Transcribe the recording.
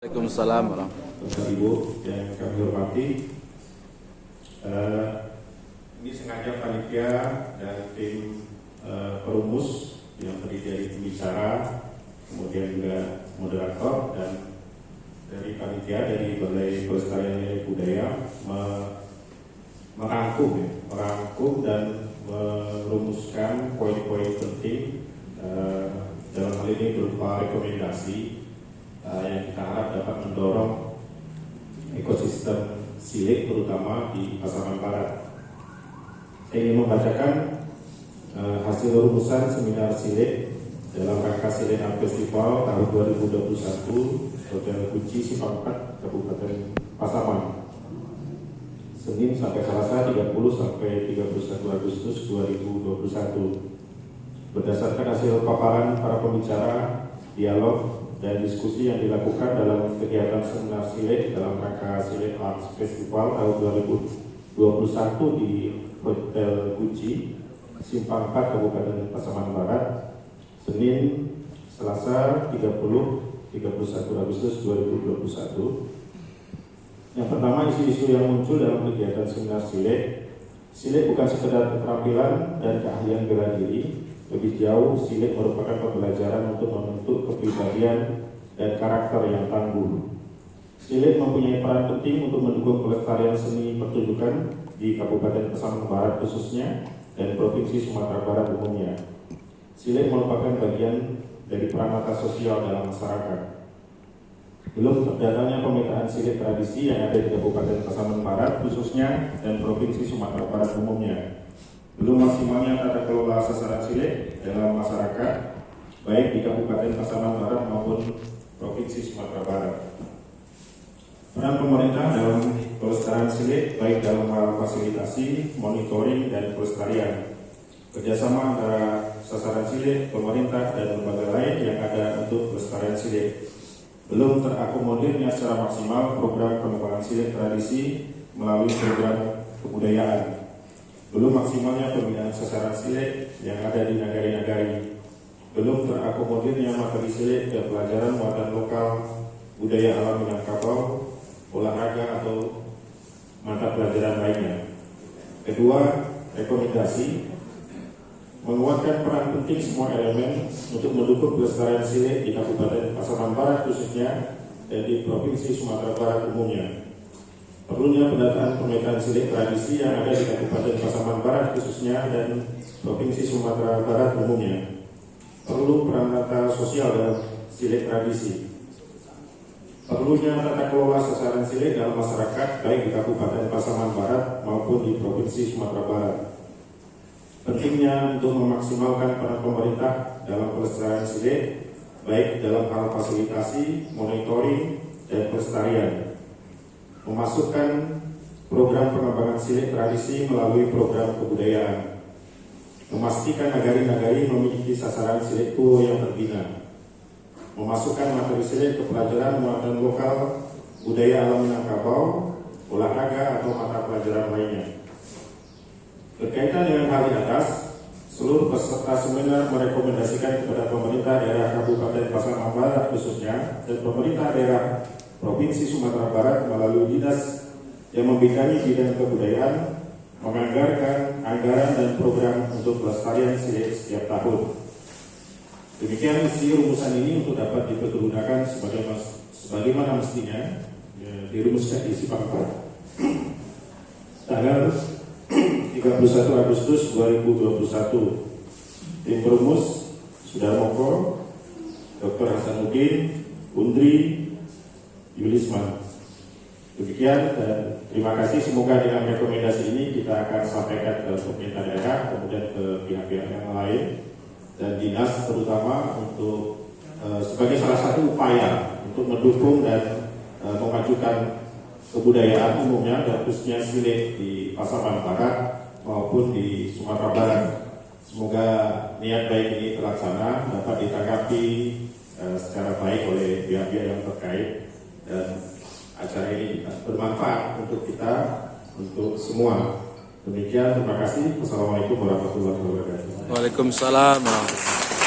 Waalaikumsalam warahmatullahi Bapak Ibu yang kami hormati, ini sengaja panitia dan tim perumus yang terdiri dari pembicara, kemudian juga moderator dan dari panitia dari Balai Pelestarian Nilai Budaya merangkum dan merumuskan poin-poin penting dalam hal ini berupa rekomendasi yang kita harap dapat mendorong ekosistem silik terutama di Pasaman Barat. Saya ingin membacakan hasil rumusan seminar silik dalam rangka Silik Art Festival tahun 2021 Hotel Kunci Simpang 4 Kabupaten Pasaman, Senin sampai Selasa 30 sampai 31 Agustus 2021. Berdasarkan hasil paparan para pembicara, dialog dan diskusi yang dilakukan dalam kegiatan seminar silik dalam rangka Silik Art Festival tahun 2021 di Hotel Kunci Simpang 4 Kabupaten Pasaman Barat, Senin, Selasa 30 31 Agustus 2021. Yang pertama, isu-isu yang muncul dalam kegiatan seminar silik. Silik bukan sekedar keterampilan dan keahlian bela diri. Lebih jauh, silik merupakan pembelajaran untuk membentuk kepribadian dan karakter yang tangguh. Silik mempunyai peran penting untuk mendukung pelestarian seni pertunjukan di Kabupaten Pasaman Barat khususnya dan Provinsi Sumatera Barat umumnya. Silik merupakan bagian dari peran sosial dalam masyarakat. Belum terdatanya pemetaan silik tradisi yang ada di Kabupaten Pasaman Barat khususnya dan Provinsi Sumatera Barat umumnya. Belum maksimalnya tata kelola sasaran silik dalam masyarakat, baik di Kabupaten Pasaman Barat maupun Provinsi Sumatera Barat. Peran pemerintah dalam pelestarian silik, baik dalam hal fasilitasi, monitoring, dan pelestarian. Kerjasama antara sasaran silik, pemerintah, dan lembaga lain yang ada untuk pelestarian silik. Belum terakomodirnya secara maksimal program pengembangan silik tradisi melalui program kebudayaan. Belum maksimalnya pembinaan sasaran silik yang ada di nagari-nagari. Belum terakomodirnya materi silik dan pelajaran muatan lokal, budaya alam Minangkabau, olahraga atau mata pelajaran lainnya. Kedua, rekomendasi menguatkan peran penting semua elemen untuk mendukung pelestarian silik di Kabupaten Pasaman Barat khususnya dan di Provinsi Sumatera Barat umumnya. Perlunya pendataan pemetaan silik tradisi yang ada di Kabupaten Pasaman Barat khususnya dan Provinsi Sumatera Barat umumnya. Perlu peran tata sosial dalam silik tradisi. Perlunya tata kelola sasaran silik dalam masyarakat baik di Kabupaten Pasaman Barat maupun di Provinsi Sumatera Barat. Pentingnya untuk memaksimalkan peran pemerintah dalam pelestarian silik baik dalam hal fasilitasi, monitoring, dan pelestarian. Memasukkan program pengembangan silik tradisi melalui program kebudayaan. Memastikan nagari-nagari memiliki sasaran silik tuo yang terbina. Memasukkan materi silik ke pelajaran muatan lokal, budaya alam Minangkabau, olahraga atau mata pelajaran lainnya. Berkaitan dengan hal di atas, seluruh peserta seminar merekomendasikan kepada pemerintah daerah Kabupaten Pasaman Barat khususnya dan pemerintah daerah Provinsi Sumatera Barat melalui dinas yang membidangi bidang kebudayaan menganggarkan anggaran dan program untuk pelestarian silik setiap tahun. Demikian isi rumusan ini untuk dapat dipergunakan sebagaimana mestinya dirumuskan di Simpang 4 tanggal 31 Agustus 2021. Tim perumus Sudarmoko, Dr. Hasanuddin, Undri, Yulisman. Demikian dan terima kasih. Semoga dengan rekomendasi ini kita akan sampaikan ke pemerintah daerah, kemudian ke pihak-pihak yang lain dan dinas terutama untuk sebagai salah satu upaya untuk mendukung dan memajukan kebudayaan umumnya dan khususnya silik di Pasaman Barat maupun di Sumatera Barat. Semoga niat baik ini terlaksana, dapat ditanggapi secara baik oleh pihak-pihak yang terkait dan acara ini bermanfaat untuk kita, untuk semua. Demikian, terima kasih. Wassalamualaikum warahmatullahi wabarakatuh. Waalaikumsalam warahmatullahi wabarakatuh.